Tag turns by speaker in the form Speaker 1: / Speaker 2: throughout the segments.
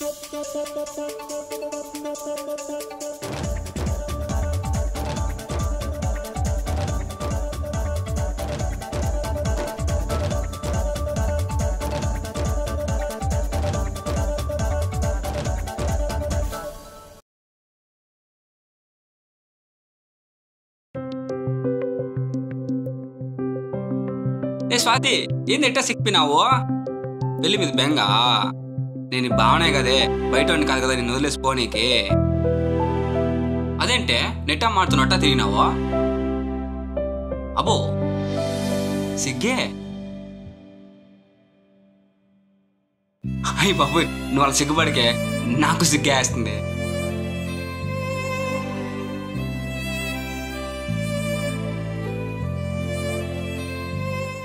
Speaker 1: ఏ స్వాతి, ఏంది ఎట్టా సిక్కినావు? పెళ్లి మీద బెంగా? నేను బావనే కదే, బయట కాదు కదా నేను వదిలేసిపోనీకి. అదేంటే నెట్టా మాడుతున్నట్టా తిరిగినావు? అబ్బో సిగ్గే. అయ్యి బాబు, నువ్వు వాళ్ళ సిగ్గుపడికే నాకు సిగ్గేస్తుంది.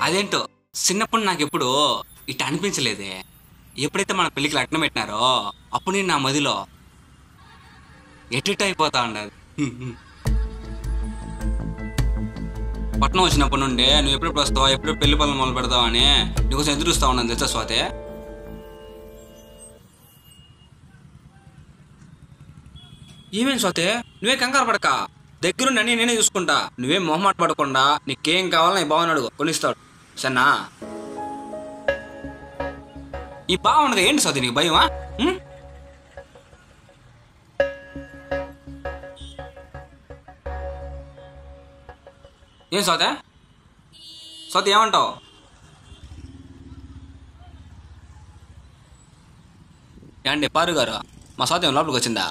Speaker 1: అదేంటో చిన్నప్పుడు నాకు ఎప్పుడు ఇట్లా అనిపించలేదే. ఎప్పుడైతే మన పెళ్ళికి లగ్నం పెట్టినారో అప్పుడు నేను నా మదిలో ఎట్ట అయిపోతా ఉండదు. పట్నం వచ్చినప్పటి నుండి నువ్వు ఎప్పుడెప్పుడు వస్తావా, ఎప్పుడు పెళ్లి పనులు మొదలు పెడతావా అని నీకోసం ఎదురు చూస్తా ఉన్నాను తెలుసా స్వాతి. ఏమేం స్వాతి, నువ్వే కంగారు పడక, దగ్గరుండి అన్నీ నేనే చూసుకుంటా. నువ్వేం మొహమాట పడకుండా నీకేం కావాలో నీ బావని అడుగు, కొనిస్తాడు సన్నా. ఈ బాగున్నది ఏంటి స్వాతి నీకు భయమా? ఏం స్వాతి, స్వాతి ఏమంటావు? ఏండి పారు గారు, మా స్వాతి ఏం లోపలికి వచ్చిందా?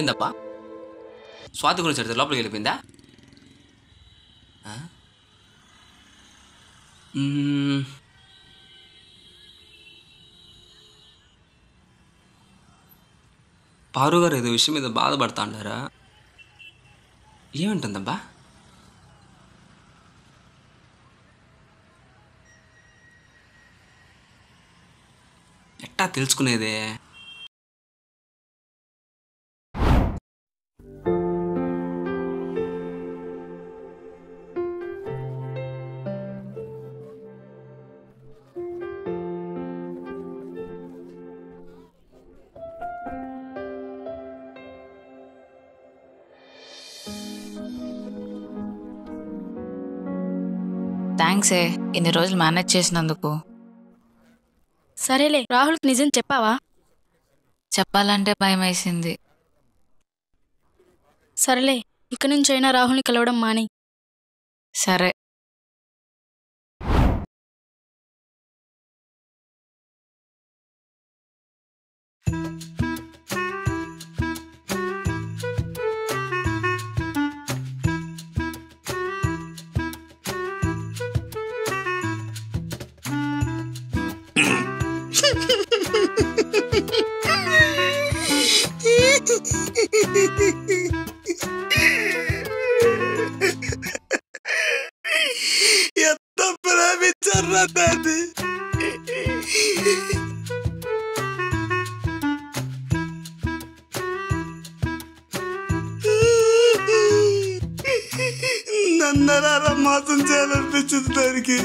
Speaker 1: ఏందప్పా స్వాతి గురించి అడితే లోపలికి వెళ్ళిపోయిందా? పారు గారు ఏదో విషయం మీద బాధపడతా అంటారా? ఏమంటుందబ్బా? ఎట్టా తెలుసుకునేదే?
Speaker 2: థ్యాంక్సే ఇన్ని రోజులు మేనేజ్ చేసినందుకు.
Speaker 3: సరేలే, రాహుల్కి నిజం చెప్పావా?
Speaker 2: చెప్పాలంటే భయం వేసింది.
Speaker 3: సరేలే, ఇక నుంచైనా రాహుల్ని కలవడం మాని.
Speaker 2: సరే.
Speaker 4: ఎంత ప్రేమించారా దాన్ని? నన్నరారా మోసం చేయాలనిపించింది దానికి.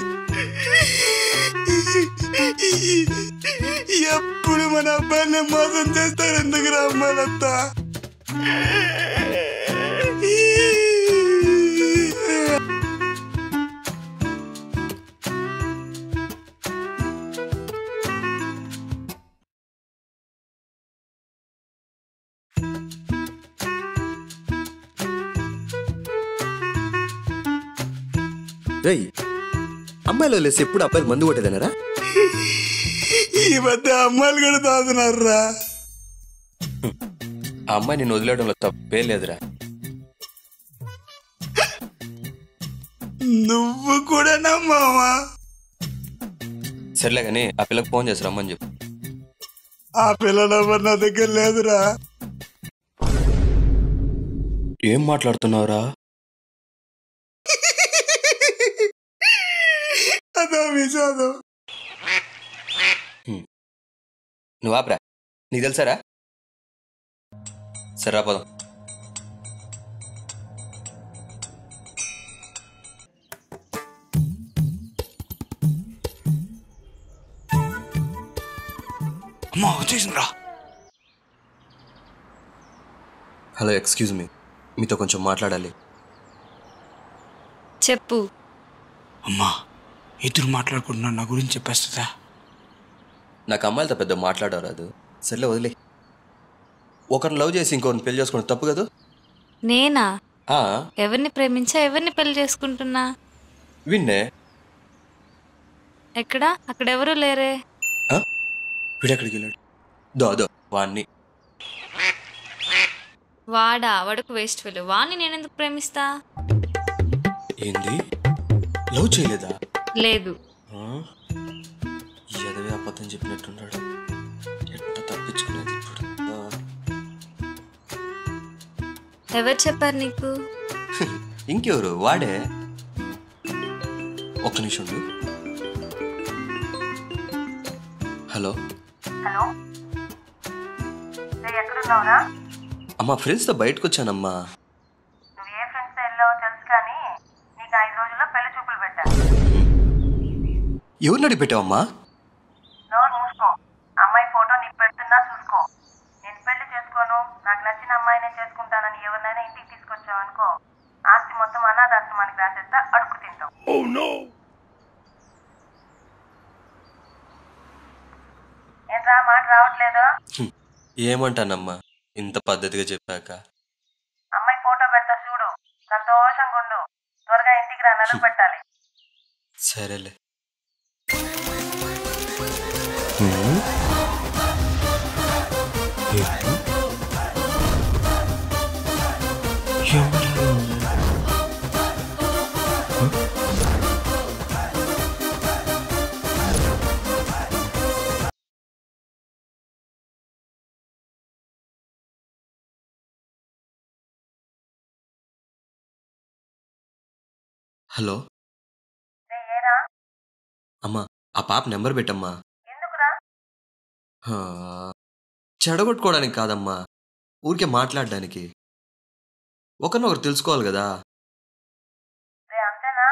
Speaker 4: ఎప్పుడు మన అబ్బాయిని మోసం చేస్తారు ఎందుకు రా అమ్మాయిలంతా?
Speaker 5: అమ్మాయిలో లేసి ఎప్పుడు అబ్బాయిలు మందు కొట్టేదనరా?
Speaker 4: ఈ మధ్య అమ్మాయిలు కూడా తాగుతున్నారా?
Speaker 5: ఆ అమ్మాయి నేను వదిలేయడంలో తప్పే లేదురా.
Speaker 4: నువ్వు కూడా నమ్మావా?
Speaker 5: సర్లే కానీ ఆ పిల్లకి ఫోన్ చేసి రమ్మని చెప్పు.
Speaker 4: ఆ పిల్ల నెంబర్ నా దగ్గర లేదురా.
Speaker 5: ఏం మాట్లాడుతున్నావురా?
Speaker 4: అదో విషాదం.
Speaker 5: నువ్వు ఆపరా, నీకు తెలుసారా? సరే పదం.
Speaker 4: అమ్మా వచ్చేసిందిరా.
Speaker 5: హలో, ఎక్స్క్యూజ్ మీ, మీతో కొంచెం మాట్లాడాలి.
Speaker 2: చెప్పు.
Speaker 4: అమ్మా ఇద్దరు మాట్లాడుకుంటున్నాను, నా గురించి చెప్పేస్తుందా?
Speaker 5: నాకు అమ్మాయిలతో పెద్ద మాట్లాడరాదు. సర్లే వదిలే. ఒకరిని లవ్ చేసి ఇంకొకరిని పెళ్లి చేసుకోవడం తప్పు కదా?
Speaker 2: నేనా?
Speaker 5: ఆ,
Speaker 2: ఎవరిని ప్రేమించా, ఎవరిని పెళ్లి చేసుకుంటున్నా?
Speaker 5: విన్నే.
Speaker 2: ఎక్కడా? అక్కడెవరూ లేరే.
Speaker 5: వీడెక్కడికి వెళ్ళాడు? దో వాణ్ణి.
Speaker 2: వాడా? వాడుకు వేస్ట్ ఫెలో. వాణ్ణి నేనెందుకు ప్రేమిస్తా?
Speaker 5: ఏంది? లవ్ చేయలేదా?
Speaker 2: లేదు.
Speaker 5: ఎదవే అబద్ధం చెప్పినట్టున్నాడు. ఎట్ట తప్పించుకునేది ఇప్పుడు?
Speaker 2: ఎవరు చెప్పారు నీకు?
Speaker 5: ఇంకెవరు? వాడే. ఒక్క నిమిషం ఉండు. హలో
Speaker 6: ఎక్కడున్నావురా?
Speaker 5: అమ్మా, ఫ్రెండ్స్తో బయటకు వచ్చానమ్మా.
Speaker 6: నువ్వు ఏ ఫ్రెండ్స్తో వెళ్ళావో తెలుసు, కానీ నీకు 5 రోజుల్లో పెళ్లి చూపులు పెట్టా.
Speaker 5: ఎవరిని అడిగి పెట్టావమ్మా?
Speaker 6: నోరు మూసుకో. అమ్మాయి ఫోటో నీకు పెడుతున్నా చూసుకో. నేను పెళ్లి చేసుకోను, నాకు నచ్చిన అమ్మాయినే చేసుకుంటానని ఎవరినైనా ఇంటికి తీసుకొచ్చావు అనుకో, ఆస్తి మొత్తం అనాథాశ్రమానికి రాసేస్తా, అడుక్కు తింటావు. ఏంట్రా మాట రావట్లేదు?
Speaker 5: ఏమంటానమ్మా ఇంత పద్ధతిగా చెప్పాక?
Speaker 6: అమ్మాయి ఫోటో పెడతా చూడు, సంతోషంగా ఉండు. త్వరగా ఇంటికి రా, నలుగు పెట్టాలి.
Speaker 5: సరేలే. హలో
Speaker 6: ఏరా?
Speaker 5: అమ్మా, ఆ పాప నెంబర్ పెట్టమ్మా.
Speaker 6: ఎందుకురా?
Speaker 5: చెడగొట్టుకోవడానికి కాదమ్మా, ఊరికే మాట్లాడడానికి. ఒకరినొకరు తెలుసుకోవాలి కదా.
Speaker 6: అంతేనా?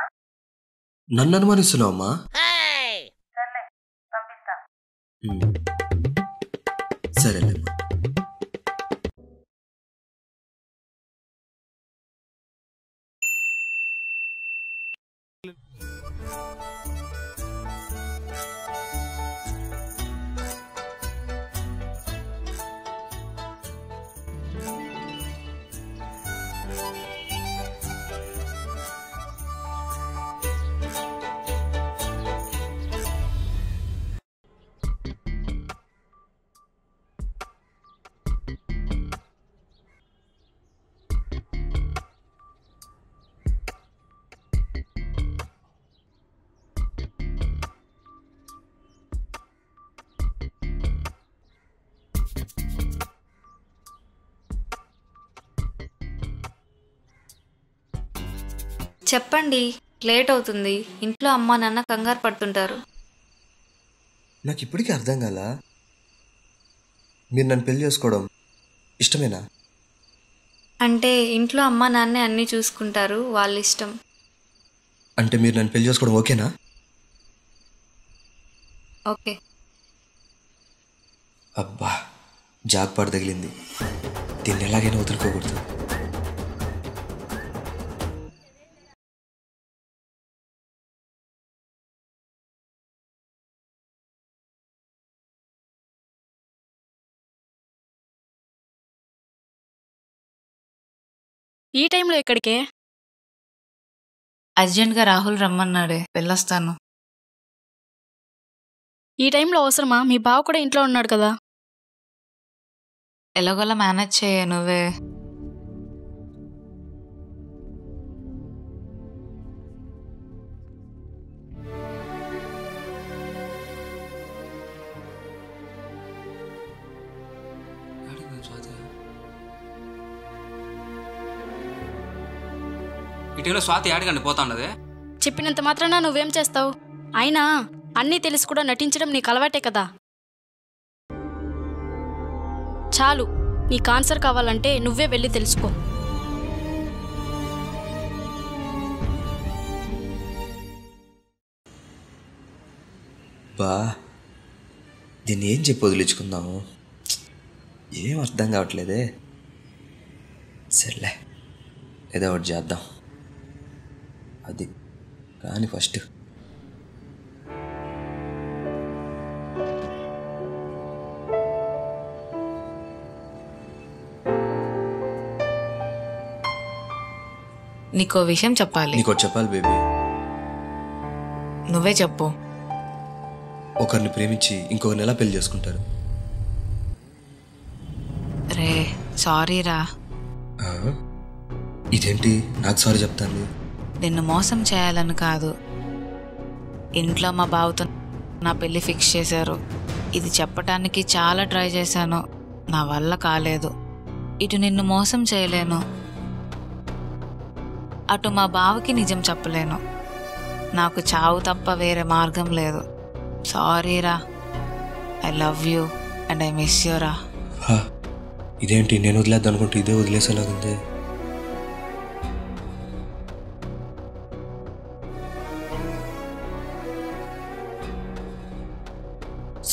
Speaker 5: నన్ను అనుమానిస్తున్నావమ్మా?
Speaker 6: సర్లే, పంపిస్తా.
Speaker 5: సరేలే.
Speaker 2: చెప్పండి, లేట్ అవుతుంది. ఇంట్లో అమ్మా నాన్న కంగారు పడుతుంటారు.
Speaker 5: నాకు ఇప్పటికీ అర్థం కాల, మీరు నన్ను పెళ్లి చేసుకోవడం ఇష్టమేనా?
Speaker 2: అంటే ఇంట్లో అమ్మా నాన్నే అన్నీ చూసుకుంటారు, వాళ్ళ ఇష్టం.
Speaker 5: అంటే మీరు నన్ను పెళ్లి చేసుకోవడం ఓకేనా?
Speaker 2: ఓకే.
Speaker 5: అబ్బా, జాబ్ పడ తగిలింది. దీన్ని ఎలాగైనా వదులుకోకూడదు.
Speaker 3: ఈ టైంలో ఎక్కడికే?
Speaker 2: అర్జెంట్గా రాహుల్ రమ్మన్నాడే, వెళ్ళొస్తాను.
Speaker 3: ఈ టైంలో అవసరమా? మీ బావ కూడా ఇంట్లో ఉన్నాడు కదా.
Speaker 2: ఎలాగోలా మేనేజ్ చేయ నువ్వే.
Speaker 1: ఇటీవల స్వాతి ఆడగండి పోతా ఉన్నది.
Speaker 3: చెప్పినంత మాత్రాన నువ్వేం చేస్తావు? అయినా అన్నీ తెలిసి కూడా నటించడం నీకు అలవాటే కదా. చాలు, నీకు ఆన్సర్ కావాలంటే నువ్వే వెళ్ళి తెలుసుకో.
Speaker 5: బా, దీన్ని ఏం చెప్పి వదిలించుకుందాము? ఏం అర్థం కావట్లేదే. సర్లే, ఏదో ఒకటి చేద్దాం. అది కానీ ఫస్ట్
Speaker 7: నీకో విషయం చెప్పాలి.
Speaker 5: నీకు చెప్పాలి బేబీ.
Speaker 7: నువ్వే చెప్పు.
Speaker 5: ఒకరిని ప్రేమించి ఇంకొకరిని ఎలా పెళ్లి చేసుకుంటారు?
Speaker 7: రే సారీ రా.
Speaker 5: ఇదేంటి నాకు సారీ చెప్తాను?
Speaker 7: నిన్ను మోసం చేయాలని కాదు. ఇంట్లో మా బావతో నా పెళ్ళి ఫిక్స్ చేశారు. ఇది చెప్పటానికి చాలా ట్రై చేశాను, నా వల్ల కాలేదు. ఇటు నిన్ను మోసం చేయలేను, అటు మా బావకి నిజం చెప్పలేను. నాకు చావు తప్ప వేరే మార్గం లేదు. సారీ రా. I love you and I miss you రా.
Speaker 5: ఇదేంటి నేను వదిలేద్దాం అనుకుంటే ఇదే వదిలేసేలాగుంది.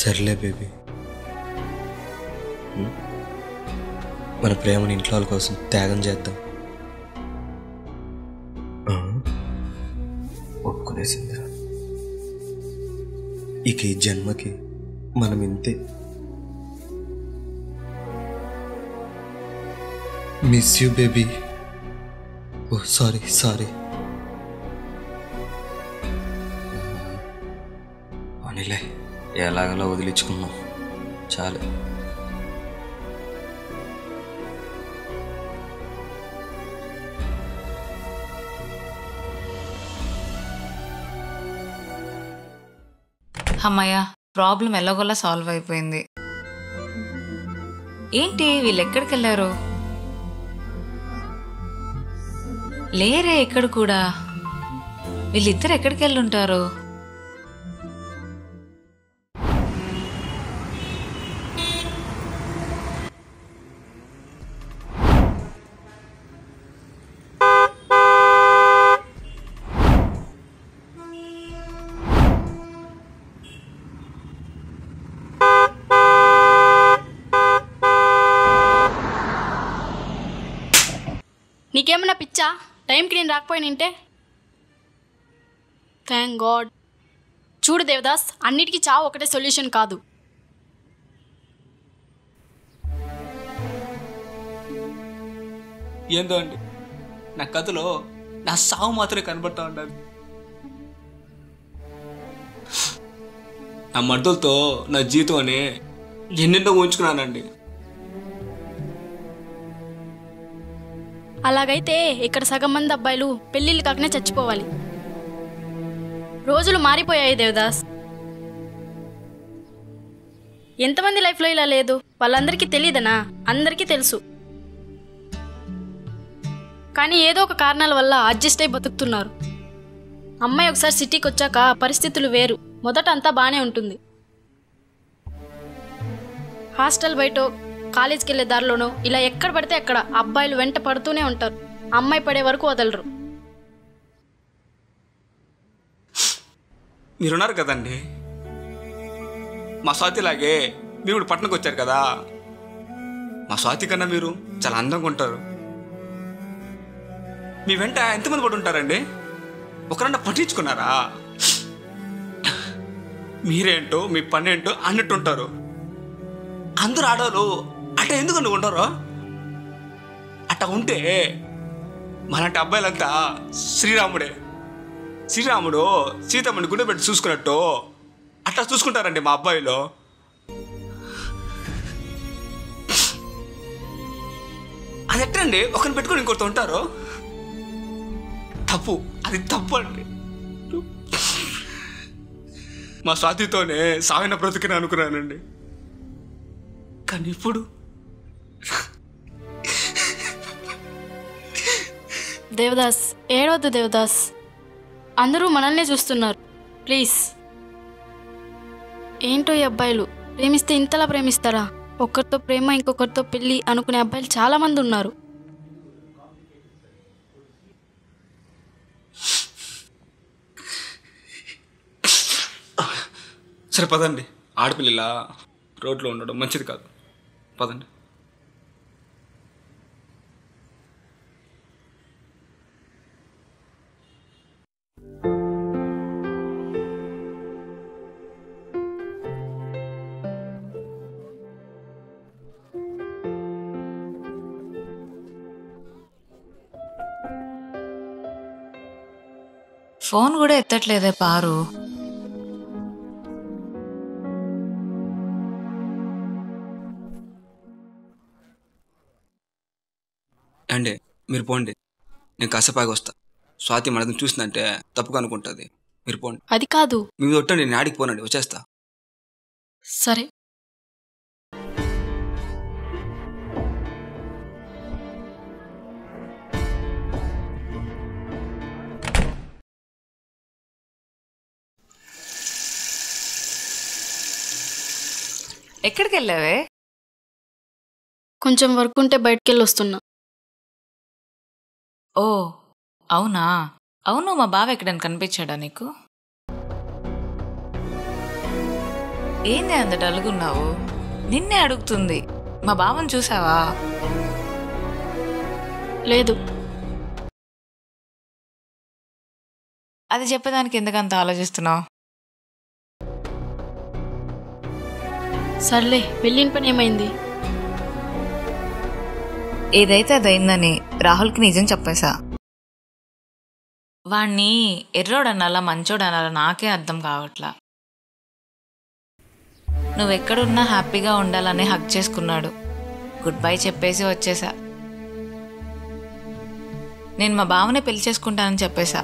Speaker 5: సర్లే బేబీ, మన ప్రేమని ఇంట్లో వాళ్ళ కోసం త్యాగం చేద్దాం. ఒప్పుకునేసిందిరా. ఇక ఈ జన్మకి మనం ఇంతే. Miss you baby. Oh sorry sorry. అనిలే, ఎలాగలా వదిలించుకున్నాం చాలు.
Speaker 7: అమ్మయ్య, ప్రాబ్లం ఎలాగోలా సాల్వ్ అయిపోయింది. ఏంటి వీళ్ళు ఎక్కడికి వెళ్ళారు? లేరే ఇక్కడ కూడా. వీళ్ళిద్దరు ఎక్కడికి వెళ్ళుంటారు?
Speaker 3: నీకేమన్నా పిచ్చా? టైంకి నేను రాకపోయినంటే. Thank God. చూడు దేవదాస్, అన్నిటికీ చావు ఒకటే సొల్యూషన్ కాదు.
Speaker 1: ఏందో అండి, నా కథలో నా సావు మాత్రమే కనబడతా ఉండాలి. నా మర్దులతో నా జీవితం అని ఎన్నెన్నో ఉంచుకున్నానండి.
Speaker 3: అలాగైతే ఇక్కడ సగం మంది అబ్బాయిలు పెళ్ళిళ్ళు కాకనే చచ్చిపోవాలి. రోజులు మారిపోయాయి దేవదాస్. ఎంతమంది లైఫ్లో ఇలా లేదు? వాళ్ళందరికీ తెలియదనా? అందరికీ తెలుసు. కానీ ఏదో ఒక కారణాల వల్ల అడ్జస్ట్ అయి బతుకుతున్నారు. అమ్మాయి ఒకసారి సిటీకి వచ్చాక పరిస్థితులు వేరు. మొదట అంతా బాగానే ఉంటుంది. హాస్టల్ బయట, కాలేజ్కి వెళ్ళే దారిలోనో ఇలా ఎక్కడ పడితే అక్కడ అబ్బాయిలు వెంట పడుతూనే ఉంటారు. అమ్మాయి పడే వరకు వదలరు.
Speaker 1: మీరున్నారు కదండి, మా స్వాతిలాగే మీరు కూడా పట్టణకు వచ్చారు కదా. మా స్వాతి కన్నా మీరు చాలా అందంగా ఉంటారు. మీ వెంట ఎంతమంది పడి ఉంటారండి? ఒకరన్నా పట్టించుకున్నారా? మీరేంటో మీ పని ఏంటో అన్నట్టు ఉంటారు. అందరూ ఆడవాళ్ళు అట్లా ఎందుకు అనుకుంటారో? అట్లా ఉంటే మనలాంటి అబ్బాయిలంతా శ్రీరాముడే. శ్రీరాముడు సీతమ్మని గుండె పెట్టి చూసుకున్నట్టు అట్లా చూసుకుంటారండి మా అబ్బాయిలు. అది ఎట్టండి ఒకరిని పెట్టుకొని ఇంకొకరితో ఉంటారు? తప్పు, అది తప్పు అండి. మా స్వాతితోనే సాగిన బ్రతికిన అనుకున్నానండి. కానీ ఇప్పుడు
Speaker 3: దేవదాస్, ఏడవద్దు దేవదాస్. అందరూ మనల్నే చూస్తున్నారు. ప్లీజ్. ఏంటో ఈ అబ్బాయిలు ప్రేమిస్తే ఇంతలా ప్రేమిస్తారా? ఒక్కరితో ప్రేమ, ఇంకొకరితో పెళ్ళి అనుకునే అబ్బాయిలు చాలామంది ఉన్నారు.
Speaker 1: సరే పదండి, ఆడపిల్లలా రోడ్లో ఉండడం మంచిది కాదు. పదండి.
Speaker 7: ఫోన్ కూడా ఎత్తట్లేదే పారు.
Speaker 1: అండి మీరు పోండి, నేను కాసేపాగి వస్తా. స్వాతి మనది చూసిందంటే తప్పుగా అనుకుంటుంది. మీరు పోండి.
Speaker 3: అది కాదు.
Speaker 1: మీరు ఒట్టండి, నేను ఆడికి పోనండి, వచ్చేస్తా.
Speaker 3: సరే.
Speaker 7: ఎక్కడికి వెళ్ళావే?
Speaker 3: కొంచెం వర్క్ ఉంటే బయటకెళ్ళి వస్తున్నా.
Speaker 7: ఓ అవునా? అవును, మా బావ ఎక్కడైనా కనిపించాడా నీకు? ఏంది అంత డల్గున్నావు? నిన్నే అడుగుతుంది. మా బావని చూసావా?
Speaker 3: లేదు.
Speaker 7: అది చెప్పేదానికి ఎందుకంత ఆలోచిస్తున్నావు?
Speaker 3: సర్లే, వెళ్ళిన పని ఏమైంది?
Speaker 7: ఏదైతే అదైందని రాహుల్కి నిజం చెప్పేశా. వాణ్ణి ఎర్రోడనాలా మంచోడనాలా నాకే అర్థం కావట్లా. నువ్వెక్కడున్నా హ్యాపీగా ఉండాలని హక్ చేసుకున్నాడు. గుడ్ బై చెప్పేసి వచ్చేసా. నేను మా బావనే పెళ్లి చేసుకుంటానని చెప్పేశా.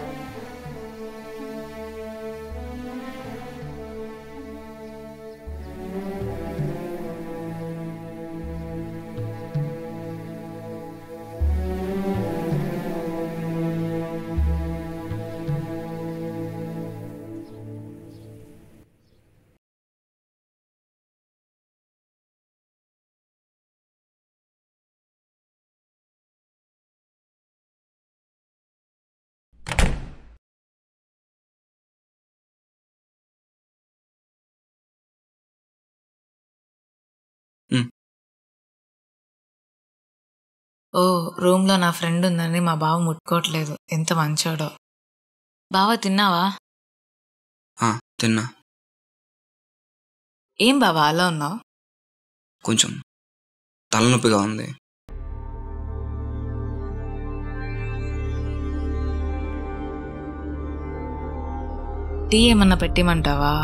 Speaker 7: ఓ రూమ్లో నా ఫ్రెండ్ ఉందని మా బావ ముట్టుకోవట్లేదు. ఎంత మంచోడో. బావ తిన్నావా?
Speaker 1: తిన్నా.
Speaker 7: ఏం బావా అలా ఉన్నావు?
Speaker 1: కొంచెం తలనొప్పిగా ఉంది.
Speaker 7: టీ ఏమన్నా పెట్టిమంటావా?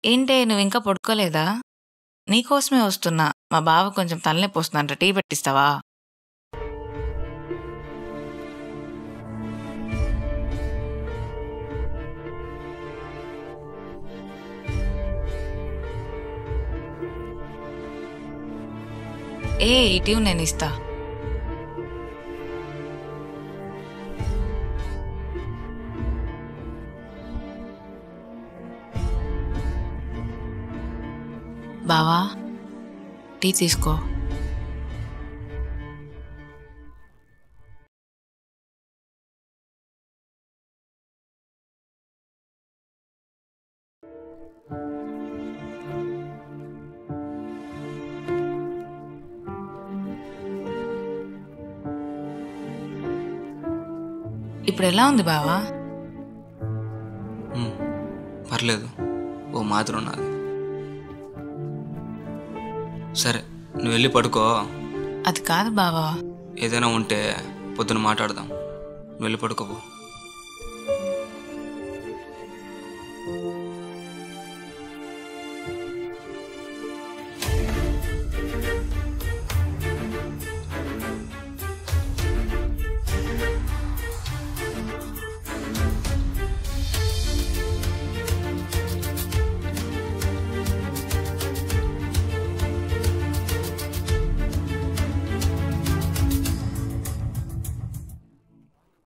Speaker 7: ఏంటే నువ్వు ఇంకా పడుకోలేదా? నీకోసమే వస్తున్నా. మా బావ కొంచెం తలనొప్పి వస్తుందంట, టీ పెట్టిస్తావా? ఇటీవ్ నేను ఇస్తా. బావా టీ తీసుకో. ఇప్పుడు ఎలా ఉంది బావా?
Speaker 1: పర్లేదు, ఓ మాత్రం ఉన్నది. సరే నువ్వు వెళ్ళి పడుకో.
Speaker 7: అది కాదు బావా.
Speaker 1: ఏదైనా ఉంటే పొద్దున మాట్లాడదాం. నువ్వు వెళ్ళి పడుకోపో.